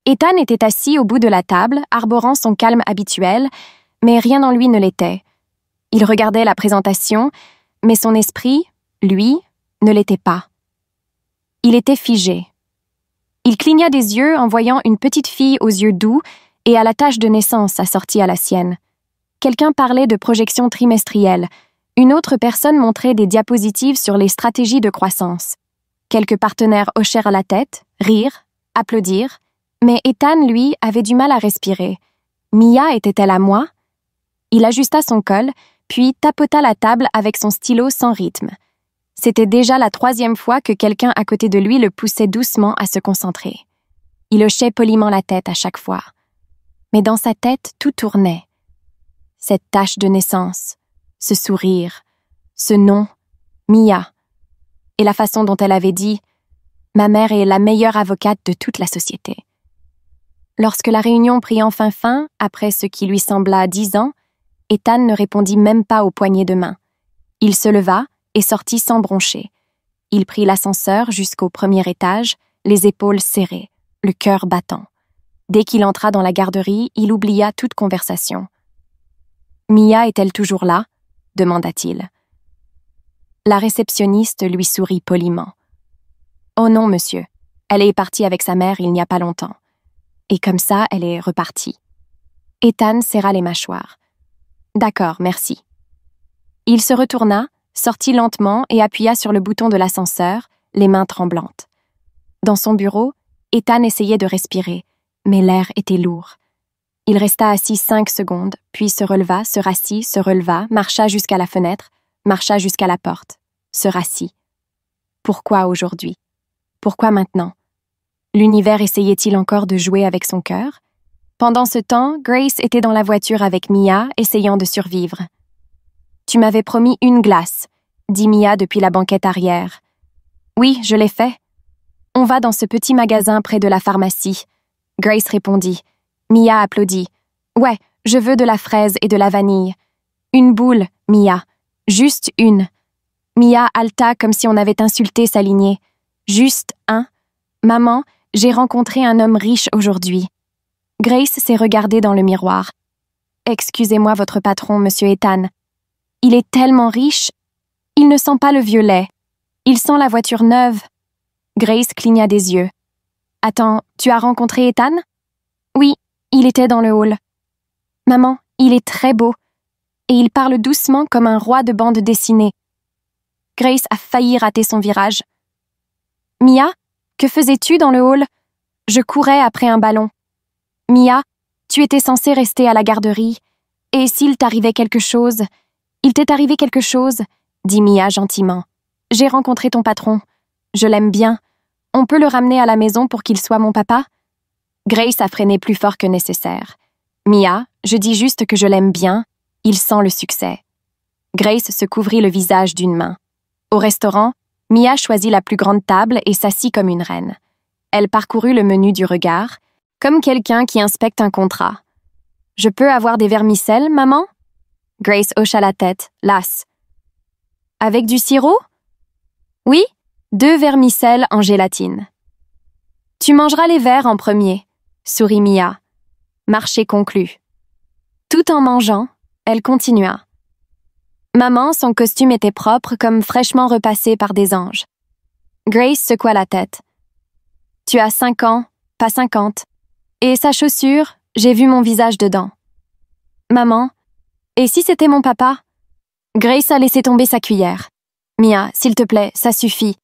Ethan était assis au bout de la table, arborant son calme habituel, mais rien en lui ne l'était. Il regardait la présentation, mais son esprit, lui, ne l'était pas. Il était figé. Il cligna des yeux en voyant une petite fille aux yeux doux et à la tache de naissance assortie à la sienne. Quelqu'un parlait de projection trimestrielle. Une autre personne montrait des diapositives sur les stratégies de croissance. Quelques partenaires hochèrent la tête, rirent, applaudirent, mais Ethan, lui, avait du mal à respirer. Mia était-elle à moi? Il ajusta son col, puis tapota la table avec son stylo sans rythme. C'était déjà la 3e fois que quelqu'un à côté de lui le poussait doucement à se concentrer. Il hochait poliment la tête à chaque fois. Mais dans sa tête, tout tournait. Cette tache de naissance, ce sourire, ce nom, Mia, et la façon dont elle avait dit « Ma mère est la meilleure avocate de toute la société ». Lorsque la réunion prit enfin fin, après ce qui lui sembla 10 ans, Ethan ne répondit même pas aux poignées de main. Il se leva et sortit sans broncher. Il prit l'ascenseur jusqu'au 1er étage, les épaules serrées, le cœur battant. Dès qu'il entra dans la garderie, il oublia toute conversation. « Mia est-elle toujours là ?» demanda-t-il. La réceptionniste lui sourit poliment. « Oh non, monsieur. Elle est partie avec sa mère il n'y a pas longtemps. » Et comme ça, elle est repartie. Ethan serra les mâchoires. « D'accord, merci. » Il se retourna, sortit lentement et appuya sur le bouton de l'ascenseur, les mains tremblantes. Dans son bureau, Ethan essayait de respirer, mais l'air était lourd. Il resta assis 5 secondes, puis se releva, se rassit, se releva, marcha jusqu'à la fenêtre, marcha jusqu'à la porte, se rassit. Pourquoi aujourd'hui? Pourquoi maintenant? L'univers essayait-il encore de jouer avec son cœur? Pendant ce temps, Grace était dans la voiture avec Mia, essayant de survivre. « Tu m'avais promis une glace », dit Mia depuis la banquette arrière. « Oui, je l'ai fait. »« On va dans ce petit magasin près de la pharmacie. » Grace répondit. Mia applaudit. « Ouais, je veux de la fraise et de la vanille. »« Une boule, Mia. Juste une. » Mia haleta comme si on avait insulté sa lignée. « Juste un. Maman, j'ai rencontré un homme riche aujourd'hui. » Grace s'est regardée dans le miroir. « Excusez-moi votre patron, monsieur Ethan. Il est tellement riche. Il ne sent pas le violet. Il sent la voiture neuve. » Grace cligna des yeux. « Attends, tu as rencontré Ethan? » ?»« Oui, il était dans le hall. »« Maman, il est très beau. Et il parle doucement comme un roi de bande dessinée. » Grace a failli rater son virage. « Mia, que faisais-tu dans le hall? » « Je courais après un ballon. »« Mia, tu étais censée rester à la garderie. Et s'il t'arrivait quelque chose? »« Il t'est arrivé quelque chose, » dit Mia gentiment. « J'ai rencontré ton patron. Je l'aime bien. On peut le ramener à la maison pour qu'il soit mon papa? » Grace a freiné plus fort que nécessaire. « Mia, je dis juste que je l'aime bien. Il sent le succès. » Grace se couvrit le visage d'une main. Au restaurant, Mia choisit la plus grande table et s'assit comme une reine. Elle parcourut le menu du regard, comme quelqu'un qui inspecte un contrat. « Je peux avoir des vermicelles, maman? » Grace hocha la tête, lasse. « Avec du sirop? »« Oui, 2 vermicelles en gélatine. »« Tu mangeras les verres en premier, » sourit Mia. Marché conclu. Tout en mangeant, elle continua. Maman, son costume était propre comme fraîchement repassé par des anges. Grace secoua la tête. Tu as 5 ans, pas 50. Et sa chaussure, j'ai vu mon visage dedans. Maman, et si c'était mon papa? Grace a laissé tomber sa cuillère. Mia, s'il te plaît, ça suffit.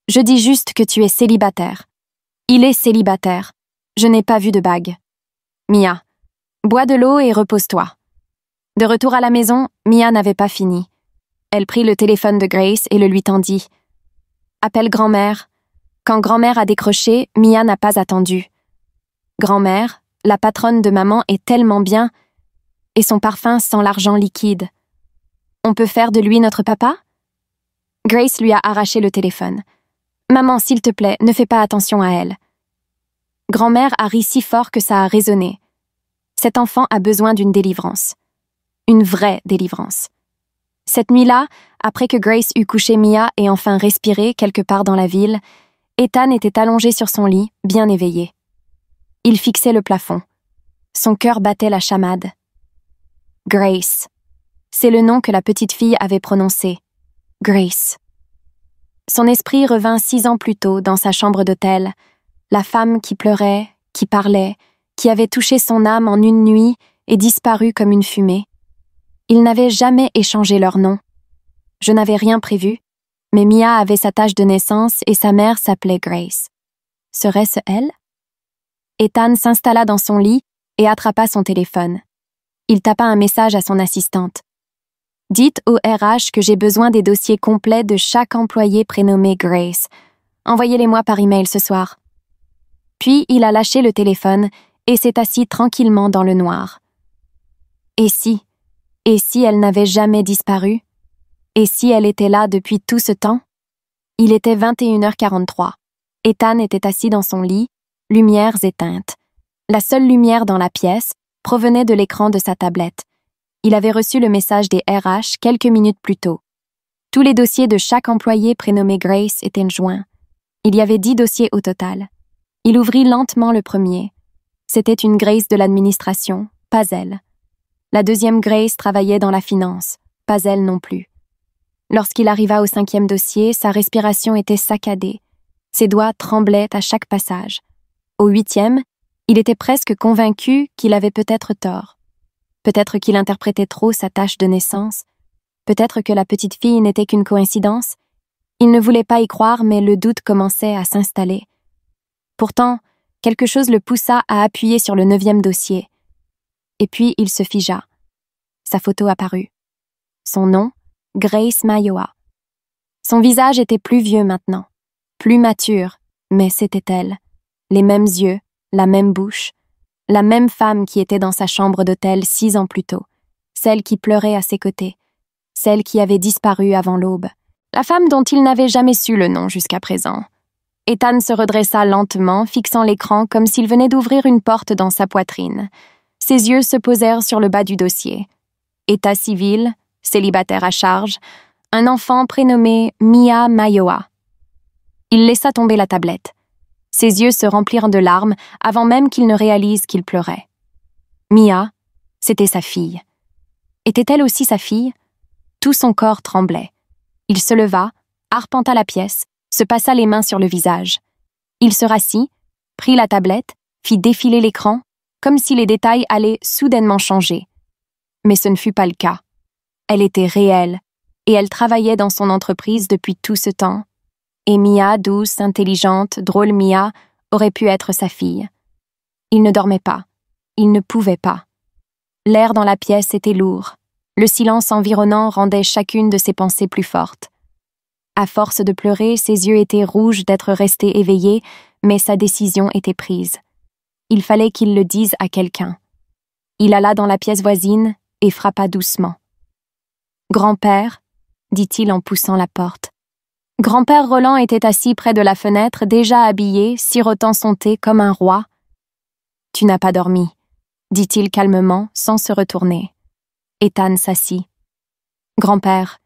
Je dis juste que tu es célibataire. Il est célibataire. Je n'ai pas vu de bague. Mia, bois de l'eau et repose-toi. De retour à la maison, Mia n'avait pas fini. Elle prit le téléphone de Grace et le lui tendit. Appelle grand-mère. Quand grand-mère a décroché, Mia n'a pas attendu. Grand-mère, la patronne de maman est tellement bien, et son parfum sent l'argent liquide. On peut faire de lui notre papa? Grace lui a arraché le téléphone. Maman, s'il te plaît, ne fais pas attention à elle. Grand-mère a ri si fort que ça a résonné. Cet enfant a besoin d'une délivrance. Une vraie délivrance. Cette nuit-là, après que Grace eut couché Mia et enfin respiré quelque part dans la ville, Ethan était allongé sur son lit, bien éveillé. Il fixait le plafond. Son cœur battait la chamade. Grace. C'est le nom que la petite fille avait prononcé. Grace. Son esprit revint 6 ans plus tôt dans sa chambre d'hôtel, la femme qui pleurait, qui parlait, qui avait touché son âme en une nuit et disparu comme une fumée. Ils n'avaient jamais échangé leur nom. Je n'avais rien prévu, mais Mia avait sa tâche de naissance et sa mère s'appelait Grace. Serait-ce elle? Ethan s'installa dans son lit et attrapa son téléphone. Il tapa un message à son assistante. « Dites au RH que j'ai besoin des dossiers complets de chaque employé prénommé Grace. Envoyez-les-moi par email ce soir. » Puis il a lâché le téléphone et s'est assis tranquillement dans le noir. Et si elle n'avait jamais disparu? Et si elle était là depuis tout ce temps? Il était 21h43. Ethan était assis dans son lit, lumières éteintes. La seule lumière dans la pièce provenait de l'écran de sa tablette. Il avait reçu le message des RH quelques minutes plus tôt. Tous les dossiers de chaque employé prénommé Grace étaient joints. Il y avait 10 dossiers au total. Il ouvrit lentement le premier. C'était une Grace de l'administration, pas elle. La deuxième Grace travaillait dans la finance, pas elle non plus. Lorsqu'il arriva au 5e dossier, sa respiration était saccadée. Ses doigts tremblaient à chaque passage. Au 8e, il était presque convaincu qu'il avait peut-être tort. Peut-être qu'il interprétait trop sa tâche de naissance. Peut-être que la petite fille n'était qu'une coïncidence. Il ne voulait pas y croire, mais le doute commençait à s'installer. Pourtant, quelque chose le poussa à appuyer sur le 9e dossier. Et puis il se figea. Sa photo apparut. Son nom, Grace Mayowa. Son visage était plus vieux maintenant, plus mature, mais c'était elle. Les mêmes yeux, la même bouche, la même femme qui était dans sa chambre d'hôtel 6 ans plus tôt, celle qui pleurait à ses côtés, celle qui avait disparu avant l'aube, la femme dont il n'avait jamais su le nom jusqu'à présent. Ethan se redressa lentement, fixant l'écran comme s'il venait d'ouvrir une porte dans sa poitrine. Ses yeux se posèrent sur le bas du dossier. État civil, célibataire à charge, un enfant prénommé Mia Mayowa. Il laissa tomber la tablette. Ses yeux se remplirent de larmes avant même qu'il ne réalise qu'il pleurait. Mia, c'était sa fille. Était-elle aussi sa fille? Tout son corps tremblait. Il se leva, arpenta la pièce, se passa les mains sur le visage. Il se rassit, prit la tablette, fit défiler l'écran, comme si les détails allaient soudainement changer. Mais ce ne fut pas le cas. Elle était réelle, et elle travaillait dans son entreprise depuis tout ce temps. Et Mia, douce, intelligente, drôle Mia, aurait pu être sa fille. Il ne dormait pas. Il ne pouvait pas. L'air dans la pièce était lourd. Le silence environnant rendait chacune de ses pensées plus fortes. À force de pleurer, ses yeux étaient rouges d'être restés éveillés, mais sa décision était prise. Il fallait qu'il le dise à quelqu'un. Il alla dans la pièce voisine et frappa doucement. « Grand-père » dit-il en poussant la porte. Grand-père Roland était assis près de la fenêtre, déjà habillé, sirotant son thé comme un roi. « Tu n'as pas dormi » dit-il calmement, sans se retourner. Ethan s'assit. « Grand-père,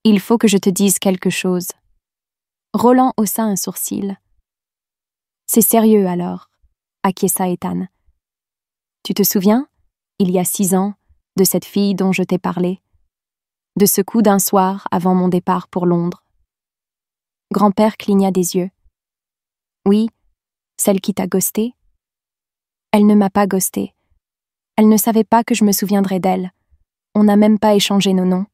il faut que je te dise quelque chose. » Roland haussa un sourcil. « C'est sérieux alors » acquiesça Ethan. « Tu te souviens, il y a 6 ans, de cette fille dont je t'ai parlé, de ce coup d'un soir avant mon départ pour Londres. » Grand-père cligna des yeux. « Oui, celle qui t'a ghosté. Elle ne m'a pas ghosté. Elle ne savait pas que je me souviendrais d'elle. On n'a même pas échangé nos noms.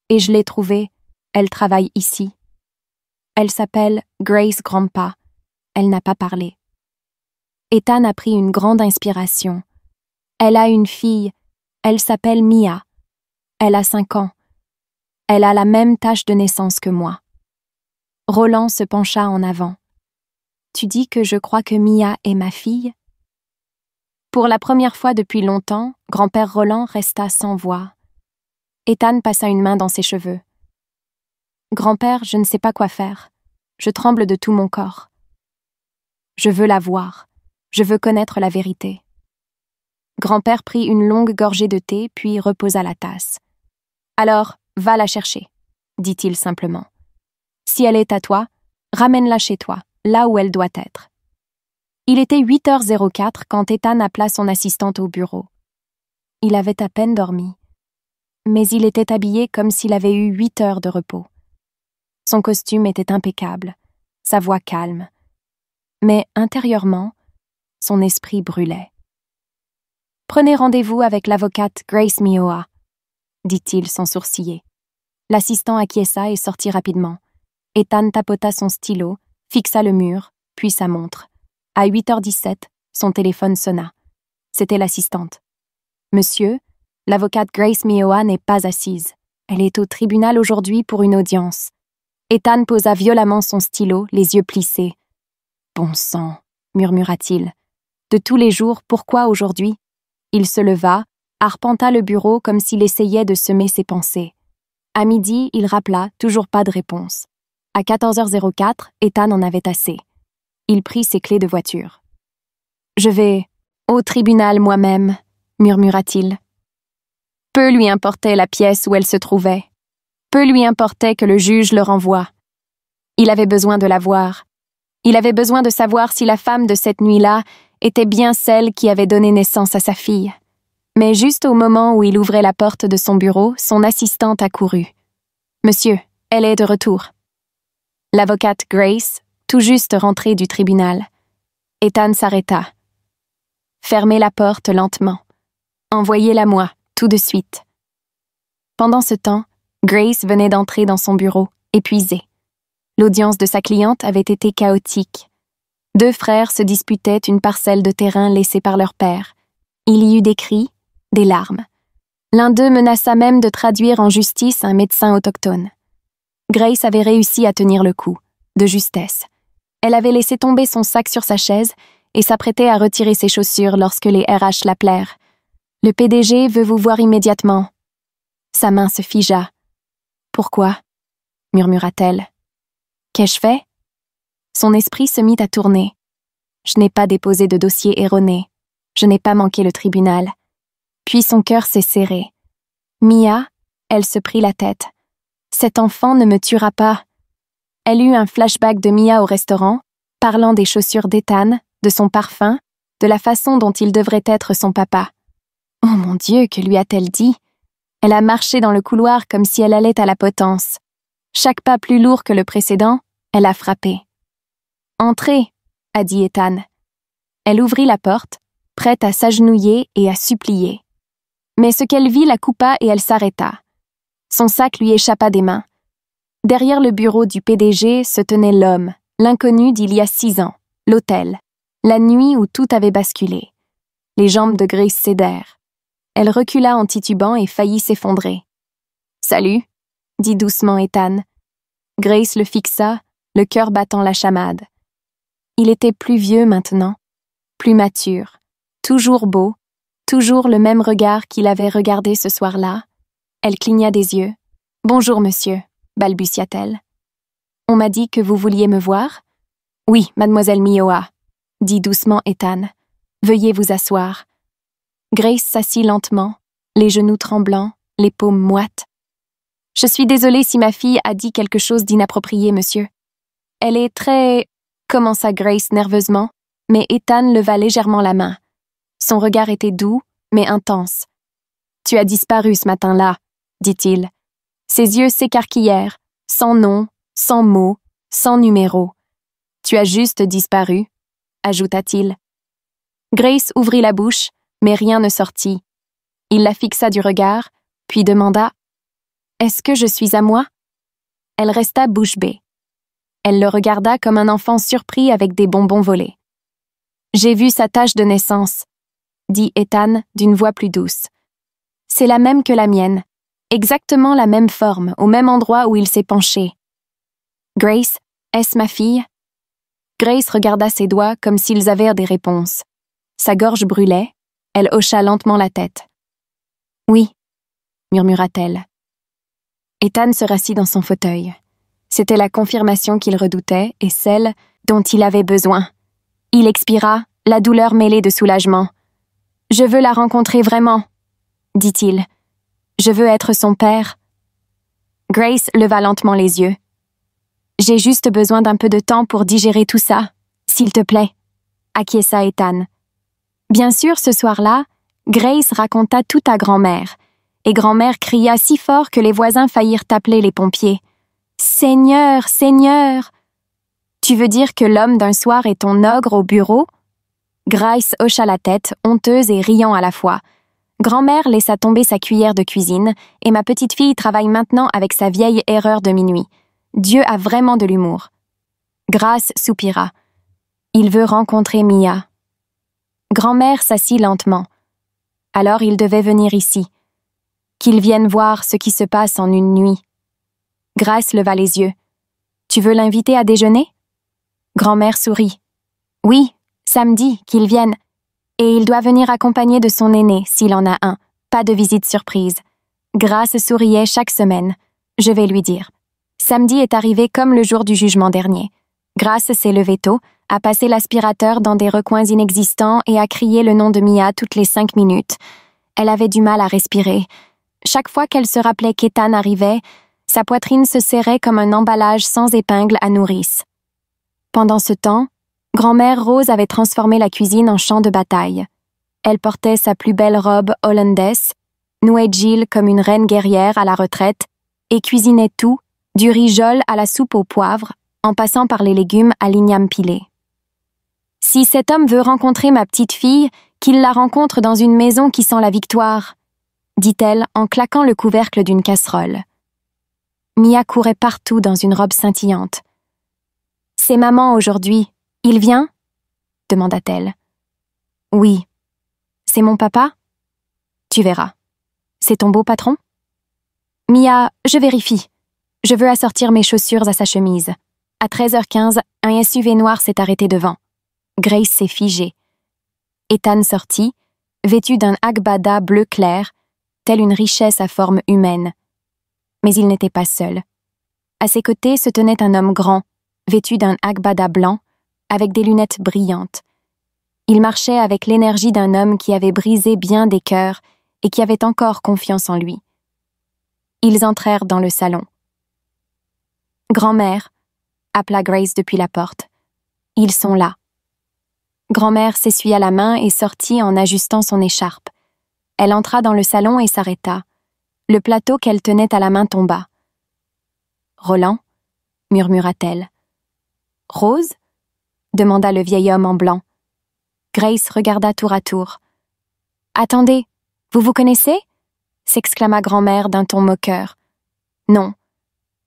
Et je l'ai trouvée, elle travaille ici. Elle s'appelle Grace Grandpa. Elle n'a pas parlé. » Ethan a pris une grande inspiration. Elle a une fille. Elle s'appelle Mia. Elle a 5 ans. Elle a la même tache de naissance que moi. Roland se pencha en avant. « Tu dis que je crois que Mia est ma fille ?» Pour la première fois depuis longtemps, grand-père Roland resta sans voix. Ethan passa une main dans ses cheveux. « Grand-père, je ne sais pas quoi faire. Je tremble de tout mon corps. Je veux la voir. Je veux connaître la vérité. » Grand-père prit une longue gorgée de thé, puis reposa la tasse. « Alors, va la chercher, » dit-il simplement. « Si elle est à toi, ramène-la chez toi, là où elle doit être. » Il était 8h04 quand Ethan appela son assistante au bureau. Il avait à peine dormi, mais il était habillé comme s'il avait eu 8 heures de repos. Son costume était impeccable, sa voix calme, mais intérieurement, son esprit brûlait. « Prenez rendez-vous avec l'avocate Grace Mioa », dit-il sans sourciller. L'assistant acquiesça et sortit rapidement. Ethan tapota son stylo, fixa le mur, puis sa montre. À 8h17, son téléphone sonna. C'était l'assistante. « Monsieur, l'avocate Grace Mioa n'est pas assise. Elle est au tribunal aujourd'hui pour une audience. » Ethan posa violemment son stylo, les yeux plissés. « Bon sang !» murmura-t-il. « De tous les jours, pourquoi aujourd'hui ?» Il se leva, arpenta le bureau comme s'il essayait de semer ses pensées. À midi, il rappela, toujours pas de réponse. À 14h04, Ethan en avait assez. Il prit ses clés de voiture. « Je vais au tribunal moi-même », murmura-t-il. Peu lui importait la pièce où elle se trouvait. Peu lui importait que le juge le renvoie. Il avait besoin de la voir. Il avait besoin de savoir si la femme de cette nuit-là était bien celle qui avait donné naissance à sa fille. Mais juste au moment où il ouvrait la porte de son bureau, son assistante accourut. « Monsieur, elle est de retour. » L'avocate Grace, tout juste rentrée du tribunal. Ethan s'arrêta. « Fermez la porte lentement. Envoyez-la moi, tout de suite. » Pendant ce temps, Grace venait d'entrer dans son bureau, épuisée. L'audience de sa cliente avait été chaotique. 2 frères se disputaient une parcelle de terrain laissée par leur père. Il y eut des cris, des larmes. L'un d'eux menaça même de traduire en justice un médecin autochtone. Grace avait réussi à tenir le coup, de justesse. Elle avait laissé tomber son sac sur sa chaise et s'apprêtait à retirer ses chaussures lorsque les RH l'appelèrent. « Le PDG veut vous voir immédiatement. » Sa main se figea. « Pourquoi ?» murmura-t-elle. « Qu'ai-je fait ?» Son esprit se mit à tourner. « Je n'ai pas déposé de dossier erroné. Je n'ai pas manqué le tribunal. » Puis son cœur s'est serré. « Mia », elle se prit la tête. « Cet enfant ne me tuera pas. » Elle eut un flashback de Mia au restaurant, parlant des chaussures d'Ethan, de son parfum, de la façon dont il devrait être son papa. Oh mon Dieu, que lui a-t-elle dit? Elle a marché dans le couloir comme si elle allait à la potence. Chaque pas plus lourd que le précédent, elle a frappé. « Entrez », a dit Ethan. Elle ouvrit la porte, prête à s'agenouiller et à supplier. Mais ce qu'elle vit la coupa et elle s'arrêta. Son sac lui échappa des mains. Derrière le bureau du PDG se tenait l'homme, l'inconnu d'il y a 6 ans, l'hôtel, la nuit où tout avait basculé. Les jambes de Grace cédèrent. Elle recula en titubant et faillit s'effondrer. « Salut », dit doucement Ethan. Grace le fixa, le cœur battant la chamade. Il était plus vieux maintenant, plus mature, toujours beau, toujours le même regard qu'il avait regardé ce soir-là. Elle cligna des yeux. « Bonjour, monsieur », balbutia-t-elle. « On m'a dit que vous vouliez me voir ?»« Oui, mademoiselle Mioa », dit doucement Ethan. « Veuillez vous asseoir. » Grace s'assit lentement, les genoux tremblants, les paumes moites. « Je suis désolée si ma fille a dit quelque chose d'inapproprié, monsieur. Elle est très... » commença Grace nerveusement, mais Ethan leva légèrement la main. Son regard était doux, mais intense. « Tu as disparu ce matin-là, » dit-il. Ses yeux s'écarquillèrent, sans nom, sans mots, sans numéro. « Tu as juste disparu, » ajouta-t-il. Grace ouvrit la bouche, mais rien ne sortit. Il la fixa du regard, puis demanda « Est-ce que je suis à moi ?» Elle resta bouche bée. Elle le regarda comme un enfant surpris avec des bonbons volés. « J'ai vu sa tache de naissance, » dit Ethan d'une voix plus douce. « C'est la même que la mienne, exactement la même forme, au même endroit où il s'est penché. »« Grace, est-ce ma fille ?» Grace regarda ses doigts comme s'ils avaient des réponses. Sa gorge brûlait, elle hocha lentement la tête. « Oui, » murmura-t-elle. Ethan se rassit dans son fauteuil. C'était la confirmation qu'il redoutait et celle dont il avait besoin. Il expira, la douleur mêlée de soulagement. « Je veux la rencontrer vraiment, » dit-il. « Je veux être son père. » Grace leva lentement les yeux. « J'ai juste besoin d'un peu de temps pour digérer tout ça, s'il te plaît. » acquiesça Ethan. Bien sûr, ce soir-là, Grace raconta tout à grand-mère, et grand-mère cria si fort que les voisins faillirent appeler les pompiers. « Seigneur, Seigneur !»« Tu veux dire que l'homme d'un soir est ton ogre au bureau ?» Grace hocha la tête, honteuse et riant à la fois. Grand-mère laissa tomber sa cuillère de cuisine, et ma petite fille travaille maintenant avec sa vieille erreur de minuit. Dieu a vraiment de l'humour. Grace soupira. Il veut rencontrer Mia. Grand-mère s'assit lentement. Alors il devait venir ici. Qu'il vienne voir ce qui se passe en une nuit. Grace leva les yeux. Tu veux l'inviter à déjeuner? Grand-mère sourit. Oui, samedi, qu'il vienne. Et il doit venir accompagné de son aîné, s'il en a un. Pas de visite surprise. Grace souriait chaque semaine. Je vais lui dire. Samedi est arrivé comme le jour du jugement dernier. Grace s'est levée tôt, a passé l'aspirateur dans des recoins inexistants et a crié le nom de Mia toutes les 5 minutes. Elle avait du mal à respirer. Chaque fois qu'elle se rappelait qu'Ethan arrivait, sa poitrine se serrait comme un emballage sans épingle à nourrice. Pendant ce temps, grand-mère Rose avait transformé la cuisine en champ de bataille. Elle portait sa plus belle robe hollandaise, nouait Jill comme une reine guerrière à la retraite et cuisinait tout, du riz jol à la soupe au poivre, en passant par les légumes à l'igname pilé. « Si cet homme veut rencontrer ma petite fille, qu'il la rencontre dans une maison qui sent la victoire, » dit-elle en claquant le couvercle d'une casserole. Mia courait partout dans une robe scintillante. « C'est maman aujourd'hui. Il vient ?» demanda-t-elle. « Oui. C'est mon papa ?»« Tu verras. C'est ton beau patron ?»« Mia, je vérifie. Je veux assortir mes chaussures à sa chemise. » À 13h15, un SUV noir s'est arrêté devant. Grace s'est figée. Ethan sortit, vêtu d'un agbada bleu clair, telle une richesse à forme humaine. Mais il n'était pas seul. À ses côtés se tenait un homme grand, vêtu d'un agbada blanc, avec des lunettes brillantes. Il marchait avec l'énergie d'un homme qui avait brisé bien des cœurs et qui avait encore confiance en lui. Ils entrèrent dans le salon. « Grand-mère » appela Grace depuis la porte. « Ils sont là. » Grand-mère s'essuya la main et sortit en ajustant son écharpe. Elle entra dans le salon et s'arrêta. Le plateau qu'elle tenait à la main tomba. « Roland » murmura-t-elle. « Rose » demanda le vieil homme en blanc. Grace regarda tour à tour. « Attendez, vous vous connaissez ?» s'exclama grand-mère d'un ton moqueur. « Non.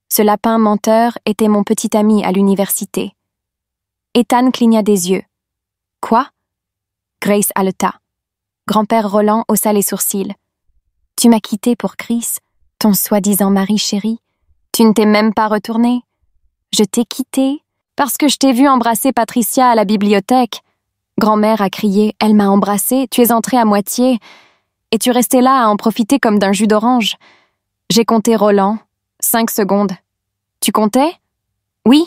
Ce lapin menteur était mon petit ami à l'université. » Ethan cligna des yeux. « Quoi ?» Grace haleta. Grand-père Roland haussa les sourcils. « Tu m'as quitté pour Chris, ton soi-disant mari chéri. Tu ne t'es même pas retourné. Je t'ai quitté parce que je t'ai vu embrasser Patricia à la bibliothèque. » Grand-mère a crié « Elle m'a embrassée, tu es entrée à moitié. » Et tu restais là à en profiter comme d'un jus d'orange. J'ai compté Roland. 5 secondes. Tu comptais? Oui,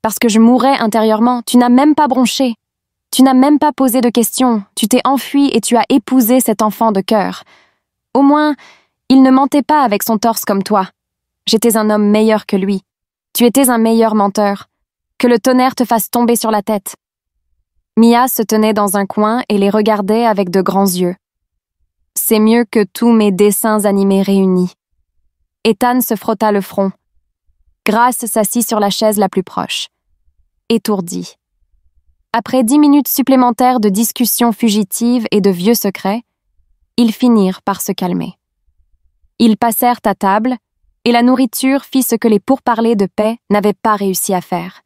parce que je mourais intérieurement. Tu n'as même pas bronché. Tu n'as même pas posé de questions. Tu t'es enfui et tu as épousé cet enfant de cœur. Au moins, il ne mentait pas avec son torse comme toi. J'étais un homme meilleur que lui. Tu étais un meilleur menteur. Que le tonnerre te fasse tomber sur la tête. Mia se tenait dans un coin et les regardait avec de grands yeux. C'est mieux que tous mes dessins animés réunis. Ethan se frotta le front. Grace s'assit sur la chaise la plus proche. Étourdi. Après 10 minutes supplémentaires de discussions fugitives et de vieux secrets, ils finirent par se calmer. Ils passèrent à table, et la nourriture fit ce que les pourparlers de paix n'avaient pas réussi à faire.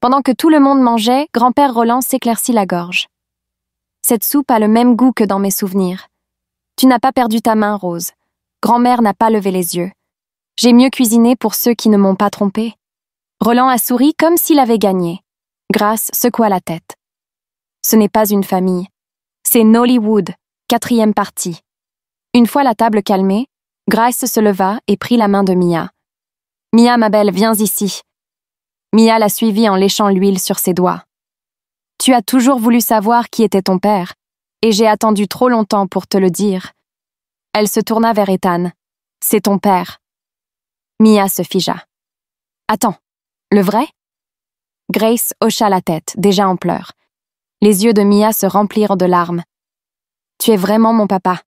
Pendant que tout le monde mangeait, grand-père Roland s'éclaircit la gorge. « Cette soupe a le même goût que dans mes souvenirs. Tu n'as pas perdu ta main, Rose. Grand-mère n'a pas levé les yeux. J'ai mieux cuisiné pour ceux qui ne m'ont pas trompé. » Roland a souri comme s'il avait gagné. Grace secoua la tête. « Ce n'est pas une famille. C'est Nollywood, 4e partie. » Une fois la table calmée, Grace se leva et prit la main de Mia. « Mia, ma belle, viens ici. » Mia la suivit en léchant l'huile sur ses doigts. « Tu as toujours voulu savoir qui était ton père, et j'ai attendu trop longtemps pour te le dire. » Elle se tourna vers Ethan. « C'est ton père. » Mia se figea. « Attends, le vrai ?» Grace hocha la tête, déjà en pleurs. Les yeux de Mia se remplirent de larmes. « Tu es vraiment mon papa. »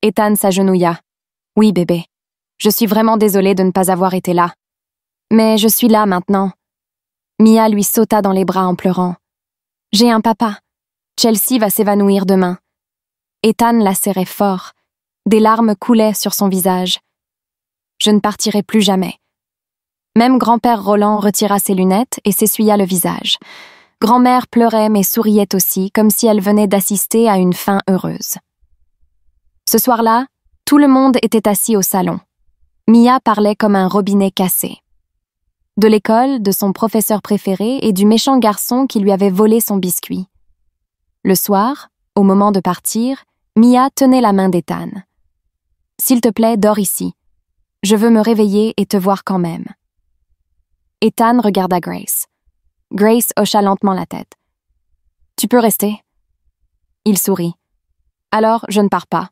Ethan s'agenouilla. « Oui, bébé. Je suis vraiment désolée de ne pas avoir été là. Mais je suis là maintenant. » Mia lui sauta dans les bras en pleurant. « J'ai un papa. Chelsea va s'évanouir demain. » Ethan la serrait fort. Des larmes coulaient sur son visage. « Je ne partirai plus jamais. » Même grand-père Roland retira ses lunettes et s'essuya le visage. Grand-mère pleurait mais souriait aussi, comme si elle venait d'assister à une fin heureuse. Ce soir-là, tout le monde était assis au salon. Mia parlait comme un robinet cassé. De l'école, de son professeur préféré et du méchant garçon qui lui avait volé son biscuit. Le soir, au moment de partir, Mia tenait la main d'Ethan. « S'il te plaît, dors ici. Je veux me réveiller et te voir quand même. » Ethan regarda Grace. Grace hocha lentement la tête. « Tu peux rester. » Il sourit. « Alors, je ne pars pas. »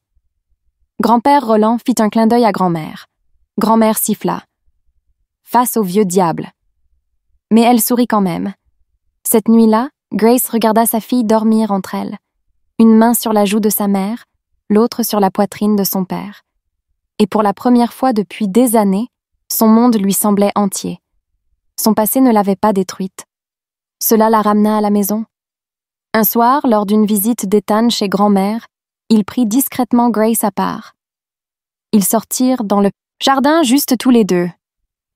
Grand-père Roland fit un clin d'œil à grand-mère. Grand-mère siffla. Face au vieux diable. Mais elle sourit quand même. Cette nuit-là, Grace regarda sa fille dormir entre elles, une main sur la joue de sa mère, l'autre sur la poitrine de son père. Et pour la première fois depuis des années, son monde lui semblait entier. Son passé ne l'avait pas détruite. Cela la ramena à la maison. Un soir, lors d'une visite d'Ethan chez grand-mère, il prit discrètement Grace à part. Ils sortirent dans le jardin juste tous les deux.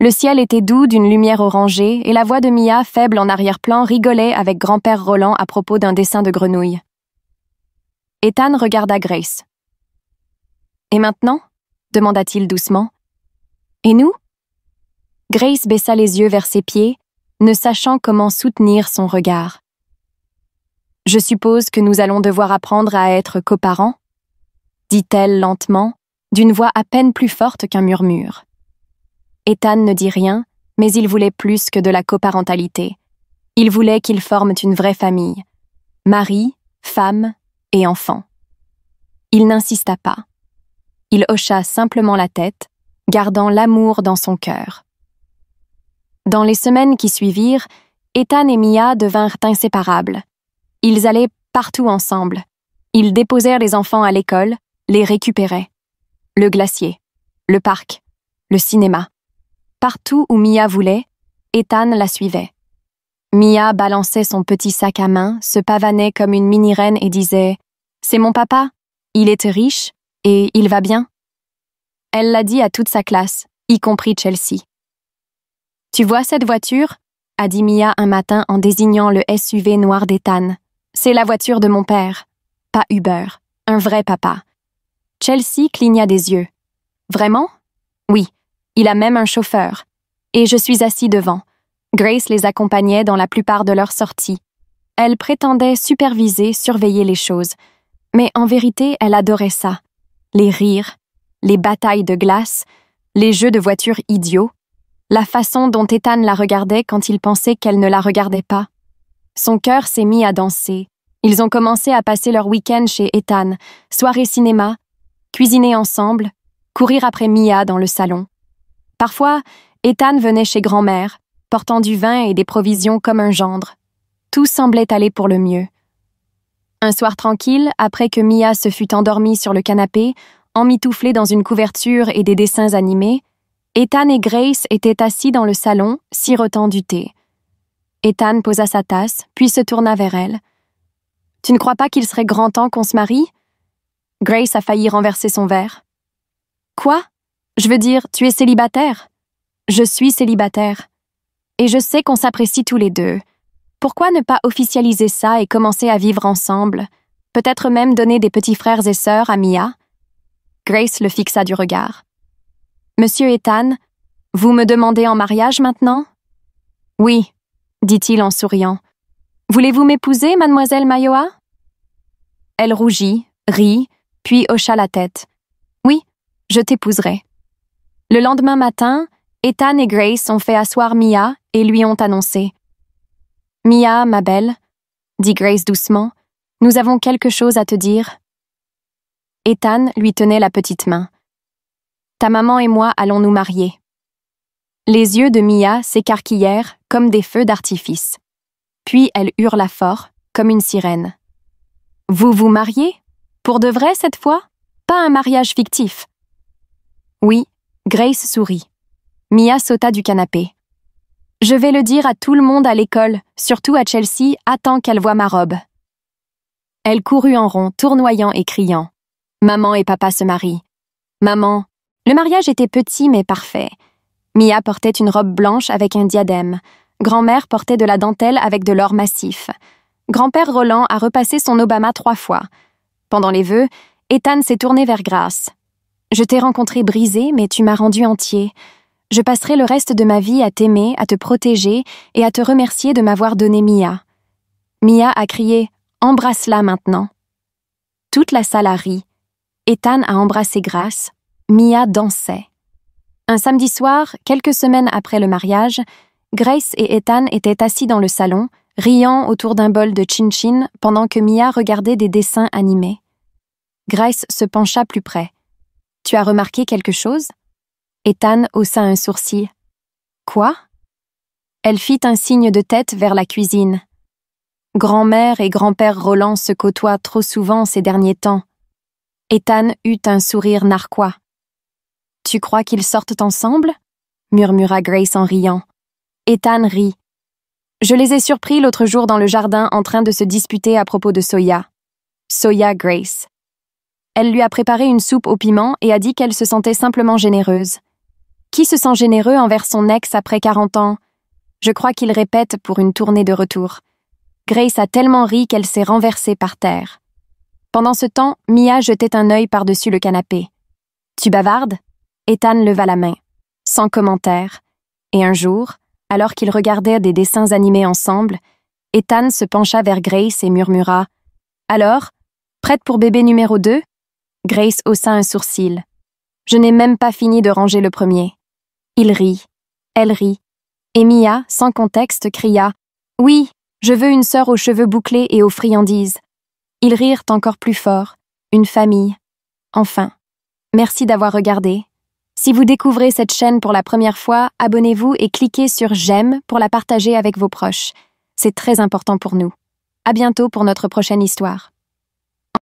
Le ciel était doux d'une lumière orangée et la voix de Mia, faible en arrière-plan, rigolait avec grand-père Roland à propos d'un dessin de grenouille. Ethan regarda Grace. « Et maintenant ?» demanda-t-il doucement. « Et nous ?» Grace baissa les yeux vers ses pieds, ne sachant comment soutenir son regard. « Je suppose que nous allons devoir apprendre à être coparents ?» dit-elle lentement, d'une voix à peine plus forte qu'un murmure. Ethan ne dit rien, mais il voulait plus que de la coparentalité. Il voulait qu'ils forment une vraie famille. Mari, femme et enfant. Il n'insista pas. Il hocha simplement la tête, gardant l'amour dans son cœur. Dans les semaines qui suivirent, Ethan et Mia devinrent inséparables. Ils allaient partout ensemble. Ils déposèrent les enfants à l'école, les récupéraient. Le glacier, le parc, le cinéma. Partout où Mia voulait, Ethan la suivait. Mia balançait son petit sac à main, se pavanait comme une mini-reine et disait « C'est mon papa, il est riche et il va bien. » Elle l'a dit à toute sa classe, y compris Chelsea. « Tu vois cette voiture ?» a dit Mia un matin en désignant le SUV noir d'Ethan. « C'est la voiture de mon père. Pas Uber, un vrai papa. » Chelsea cligna des yeux. « Vraiment ? » ?»« Oui, il a même un chauffeur. Et je suis assis devant. » Grace les accompagnait dans la plupart de leurs sorties. Elle prétendait superviser, surveiller les choses. Mais en vérité, elle adorait ça. Les rires, les batailles de glace, les jeux de voitures idiots, la façon dont Ethan la regardait quand il pensait qu'elle ne la regardait pas. Son cœur s'est mis à danser. Ils ont commencé à passer leur week-end chez Ethan, soirée cinéma, cuisiner ensemble, courir après Mia dans le salon. Parfois, Ethan venait chez grand-mère, portant du vin et des provisions comme un gendre. Tout semblait aller pour le mieux. Un soir tranquille, après que Mia se fut endormie sur le canapé, emmitouflée dans une couverture et des dessins animés, Ethan et Grace étaient assis dans le salon, sirotant du thé. Ethan posa sa tasse, puis se tourna vers elle. « Tu ne crois pas qu'il serait grand temps qu'on se marie ?» Grace a failli renverser son verre. « Quoi ? Je veux dire, tu es célibataire ? » « Je suis célibataire. Et je sais qu'on s'apprécie tous les deux. Pourquoi ne pas officialiser ça et commencer à vivre ensemble? Peut-être même donner des petits frères et sœurs à Mia? » Grace le fixa du regard. « Monsieur Ethan, vous me demandez en mariage maintenant? »« Oui, » dit-il en souriant. « Voulez-vous m'épouser, mademoiselle Mayoa? » Elle rougit, rit, puis hocha la tête. « Oui, je t'épouserai. » Le lendemain matin, Ethan et Grace ont fait asseoir Mia et lui ont annoncé. « Mia, ma belle, » dit Grace doucement, « nous avons quelque chose à te dire. » Ethan lui tenait la petite main. « Ta maman et moi allons nous marier. » Les yeux de Mia s'écarquillèrent comme des feux d'artifice. Puis elle hurla fort, comme une sirène. « Vous vous mariez? Pour de vrai cette fois? Pas un mariage fictif? » Oui, Grace sourit. Mia sauta du canapé. « Je vais le dire à tout le monde à l'école, surtout à Chelsea, attends qu'elle voie ma robe. » Elle courut en rond, tournoyant et criant. Maman et papa se marient. Maman. Le mariage était petit mais parfait. Mia portait une robe blanche avec un diadème. Grand-mère portait de la dentelle avec de l'or massif. Grand-père Roland a repassé son Obama 3 fois. Pendant les vœux, Ethan s'est tourné vers Grace. Je t'ai rencontré brisé, mais tu m'as rendu entier. Je passerai le reste de ma vie à t'aimer, à te protéger et à te remercier de m'avoir donné Mia. Mia a crié « Embrasse-la maintenant ». Toute la salle a ri. Ethan a embrassé Grace. Mia dansait. Un samedi soir, quelques semaines après le mariage, Grace et Ethan étaient assis dans le salon, riant autour d'un bol de chin-chin pendant que Mia regardait des dessins animés. Grace se pencha plus près. « Tu as remarqué quelque chose ?» Ethan haussa un sourcil. « Quoi ?» Elle fit un signe de tête vers la cuisine. Grand-mère et grand-père Roland se côtoient trop souvent ces derniers temps. Ethan eut un sourire narquois. « Tu crois qu'ils sortent ensemble ?» murmura Grace en riant. Ethan rit. « Je les ai surpris l'autre jour dans le jardin en train de se disputer à propos de Soya. Soya Grace. Elle lui a préparé une soupe au piment et a dit qu'elle se sentait simplement généreuse. Qui se sent généreux envers son ex après 40 ans? Je crois qu'il répète pour une tournée de retour. Grace a tellement ri qu'elle s'est renversée par terre. Pendant ce temps, Mia jetait un œil par-dessus le canapé. « Tu bavardes ?» Ethan leva la main, sans commentaire. Et un jour, alors qu'ils regardaient des dessins animés ensemble, Ethan se pencha vers Grace et murmura « Alors, prête pour bébé numéro 2 ?» Grace haussa un sourcil. « Je n'ai même pas fini de ranger le premier. » Il rit. Elle rit. Et Mia, sans contexte, cria « Oui, je veux une sœur aux cheveux bouclés et aux friandises. » Ils rirent encore plus fort. Une famille. Enfin. Merci d'avoir regardé. Si vous découvrez cette chaîne pour la première fois, abonnez-vous et cliquez sur « J'aime » pour la partager avec vos proches. C'est très important pour nous. À bientôt pour notre prochaine histoire.